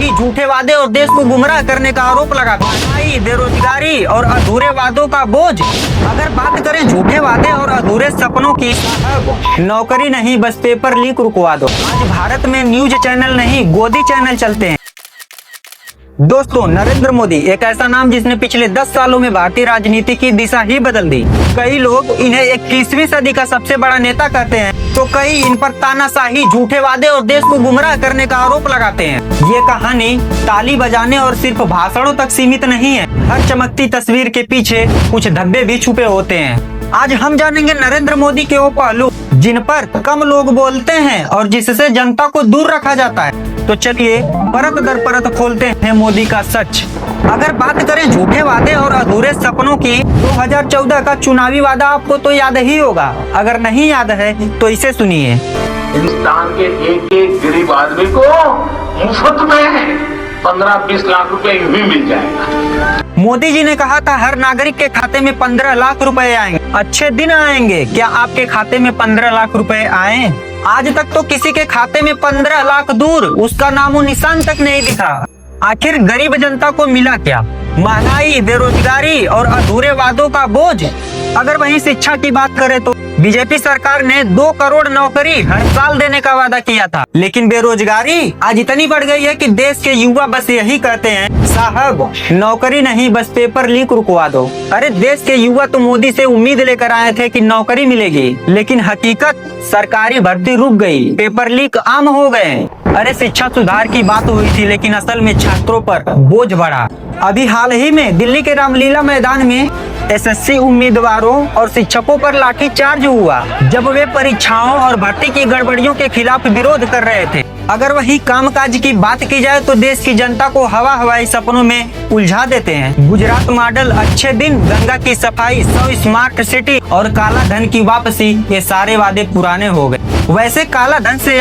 तानाशाही, झूठे वादे और देश को गुमराह करने का आरोप लगाते हैं। महंगाई, बेरोजगारी और अधूरे वादों का बोझ। अगर बात करें झूठे वादे और अधूरे सपनों की, नौकरी नहीं बस पेपर लीक रुकवा दो। आज भारत में न्यूज चैनल नहीं गोदी चैनल चलते हैं। दोस्तों, नरेंद्र मोदी एक ऐसा नाम जिसने पिछले 10 सालों में भारतीय राजनीति की दिशा ही बदल दी। कई लोग इन्हें 21वीं सदी का सबसे बड़ा नेता कहते हैं, तो कई इन पर तानाशाही, झूठे वादे और देश को गुमराह करने का आरोप लगाते हैं। ये कहानी ताली बजाने और सिर्फ भाषणों तक सीमित नहीं है। हर चमकती तस्वीर के पीछे कुछ धब्बे भी छुपे होते हैं। आज हम जानेंगे नरेंद्र मोदी के वो पहलू जिन पर कम लोग बोलते हैं और जिससे जनता को दूर रखा जाता है। तो चलिए परत दर परत खोलते हैं मोदी का सच। अगर बात करें झूठे वादे और अधूरे सपनों की, 2014 का चुनावी वादा आपको तो याद ही होगा। अगर नहीं याद है तो इसे सुनिए। हिंदुस्तान के एक एक गरीब आदमी को मुफ्त में 15-20 लाख रुपए यूं ही मिल जाएगा। मोदी जी ने कहा था हर नागरिक के खाते में 15 लाख रुपए आएंगे। अच्छे दिन आएंगे। क्या आपके खाते में 15 लाख रुपए आए? आज तक तो किसी के खाते में 15 लाख दूर, उसका नामो निशान तक नहीं दिखा। आखिर गरीब जनता को मिला क्या? महंगाई, बेरोजगारी और अधूरे वादों का बोझ। अगर वहीं शिक्षा की बात करें तो बीजेपी सरकार ने 2 करोड़ नौकरी हर साल देने का वादा किया था, लेकिन बेरोजगारी आज इतनी बढ़ गई है कि देश के युवा बस यही कहते हैं, साहब नौकरी नहीं बस पेपर लीक रुकवा दो। अरे देश के युवा तो मोदी से उम्मीद लेकर आए थे कि नौकरी मिलेगी, लेकिन हकीकत सरकारी भर्ती रुक गई, पेपर लीक आम हो गए। अरे शिक्षा सुधार की बात हुई थी, लेकिन असल में छात्रों पर बोझ बढ़ा। अभी हाल ही में दिल्ली के रामलीला मैदान में एसएससी उम्मीदवारों और शिक्षकों पर लाठीचार्ज हुआ, जब वे परीक्षाओं और भर्ती की गड़बड़ियों के खिलाफ विरोध कर रहे थे। अगर वही कामकाज की बात की जाए तो देश की जनता को हवाई सपनों में उलझा देते हैं। गुजरात मॉडल, अच्छे दिन, गंगा की सफाई, 100 स्मार्ट सिटी और काला धन की वापसी, ये सारे वादे पुराने हो गए। वैसे काला धन से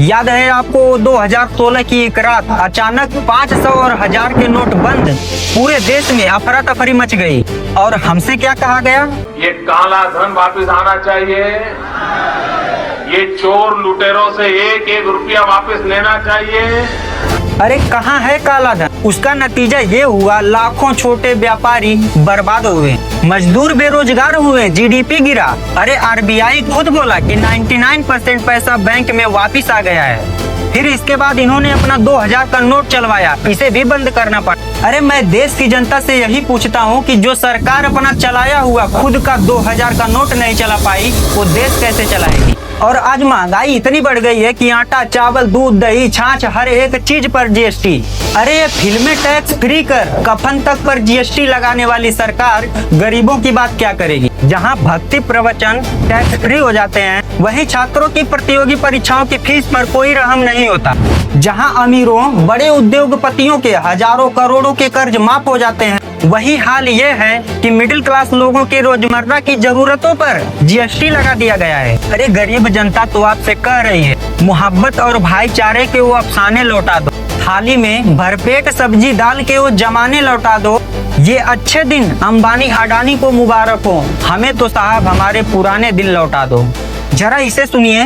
याद है आपको 2016 की एक रात अचानक 500 और 1000 के नोट बंद, पूरे देश में अफरा तफरी मच गई। और हमसे क्या कहा गया? ये काला धन वापस आना चाहिए, ये चोर लुटेरों से एक एक रुपया वापस लेना चाहिए। अरे कहाँ है काला धन? उसका नतीजा ये हुआ, लाखों छोटे व्यापारी बर्बाद हुए, मजदूर बेरोजगार हुए, जीडीपी गिरा। अरे आरबीआई खुद बोला कि 99% पैसा बैंक में वापिस आ गया है। फिर इसके बाद इन्होंने अपना 2000 का नोट चलवाया, इसे भी बंद करना पड़ा। अरे मैं देश की जनता से यही पूछता हूँ कि जो सरकार अपना चलाया हुआ खुद का 2000 का नोट नहीं चला पाई, वो देश कैसे चलाएगी? और आज महंगाई इतनी बढ़ गई है कि आटा, चावल, दूध, दही, छाछ, हर एक चीज पर जीएसटी। अरे ये फिल्में टैक्स फ्री कर, कफन तक पर जीएसटी लगाने वाली सरकार गरीबों की बात क्या करेगी? जहां भक्ति प्रवचन टैक्स फ्री हो जाते हैं, वहीं छात्रों की प्रतियोगी परीक्षाओं की फीस पर कोई रहम नहीं होता। जहां अमीरों, बड़े उद्योगपतियों के हजारों करोड़ों के कर्ज माफ हो जाते हैं, वही हाल ये है कि मिडिल क्लास लोगों की रोजमर्रा की जरूरतों पर जीएसटी लगा दिया गया है। अरे गरीब जनता तो आपसे कह रही है, मोहब्बत और भाईचारे के वो अफसाने लौटा दो, थाली में भरपेट सब्जी डाल के वो जमाने लौटा दो। ये अच्छे दिन अंबानी अडानी को मुबारक हो, हमें तो साहब हमारे पुराने दिन लौटा दो। जरा इसे सुनिए।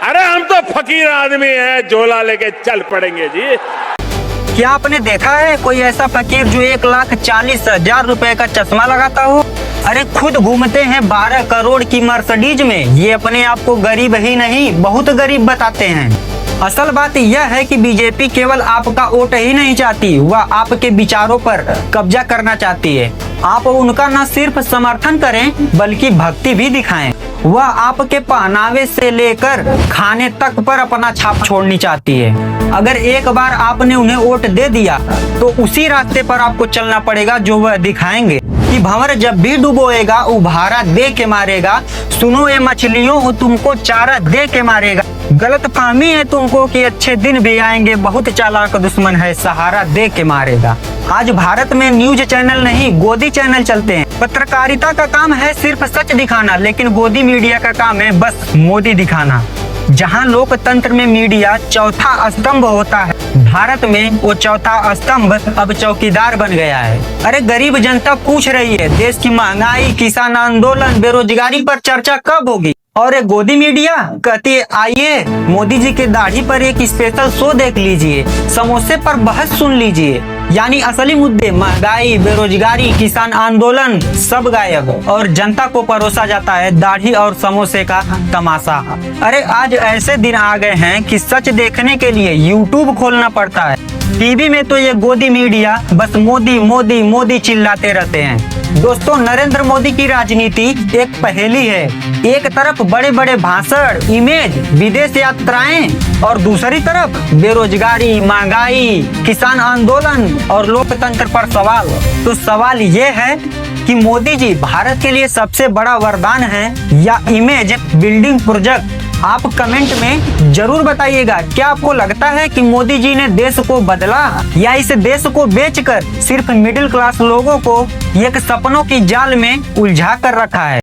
अरे हम तो फकीर आदमी हैं, झोला लेके चल पड़ेंगे जी। क्या आपने देखा है कोई ऐसा फकीर जो 1,40,000 रुपए का चश्मा लगाता हो? अरे खुद घूमते हैं 12 करोड़ की मर्सिडीज में। ये अपने आप को गरीब ही नहीं बहुत गरीब बताते हैं। असल बात यह है कि बीजेपी केवल आपका वोट ही नहीं चाहती, वह आपके विचारों पर कब्जा करना चाहती है। आप उनका न सिर्फ समर्थन करें बल्कि भक्ति भी दिखाएं। वह आपके पहनावे से लेकर खाने तक पर अपना छाप छोड़नी चाहती है। अगर एक बार आपने उन्हें वोट दे दिया तो उसी रास्ते पर आपको चलना पड़ेगा जो वह दिखाएंगे कि भंवर जब भी डुबोएगा उभारा दे के मारेगा। सुनो ये मछलियों, वो तुमको चारा दे के मारेगा। गलत फहमी है तुमको कि अच्छे दिन भी आएंगे, बहुत चालाक दुश्मन है, सहारा दे के मारेगा। आज भारत में न्यूज चैनल नहीं गोदी चैनल चलते हैं। पत्रकारिता का काम है सिर्फ सच दिखाना, लेकिन गोदी मीडिया का काम है बस मोदी दिखाना। जहां लोकतंत्र में मीडिया चौथा स्तंभ होता है, भारत में वो चौथा स्तंभ अब चौकीदार बन गया है। अरे गरीब जनता पूछ रही है, देश की महंगाई, किसान आंदोलन, बेरोजगारी पर चर्चा कब होगी? और एक गोदी मीडिया कहती है आइए मोदी जी के दाढ़ी पर एक स्पेशल शो देख लीजिए, समोसे पर बहस सुन लीजिए। यानी असली मुद्दे महंगाई, बेरोजगारी, किसान आंदोलन सब गायब और जनता को परोसा जाता है दाढ़ी और समोसे का तमाशा। अरे आज ऐसे दिन आ गए हैं कि सच देखने के लिए यूट्यूब खोलना पड़ता है। टीवी में तो ये गोदी मीडिया बस मोदी मोदी मोदी चिल्लाते रहते हैं। दोस्तों, नरेंद्र मोदी की राजनीति एक पहेली है। एक तरफ बड़े बड़े भाषण, इमेज, विदेश यात्राएं और दूसरी तरफ बेरोजगारी, महंगाई, किसान आंदोलन और लोकतंत्र पर सवाल। तो सवाल ये है कि मोदी जी भारत के लिए सबसे बड़ा वरदान है या इमेज बिल्डिंग प्रोजेक्ट? आप कमेंट में जरूर बताइएगा। क्या आपको लगता है कि मोदी जी ने देश को बदला या इस देश को बेचकर सिर्फ मिडिल क्लास लोगों को एक सपनों की जाल में उलझा कर रखा है?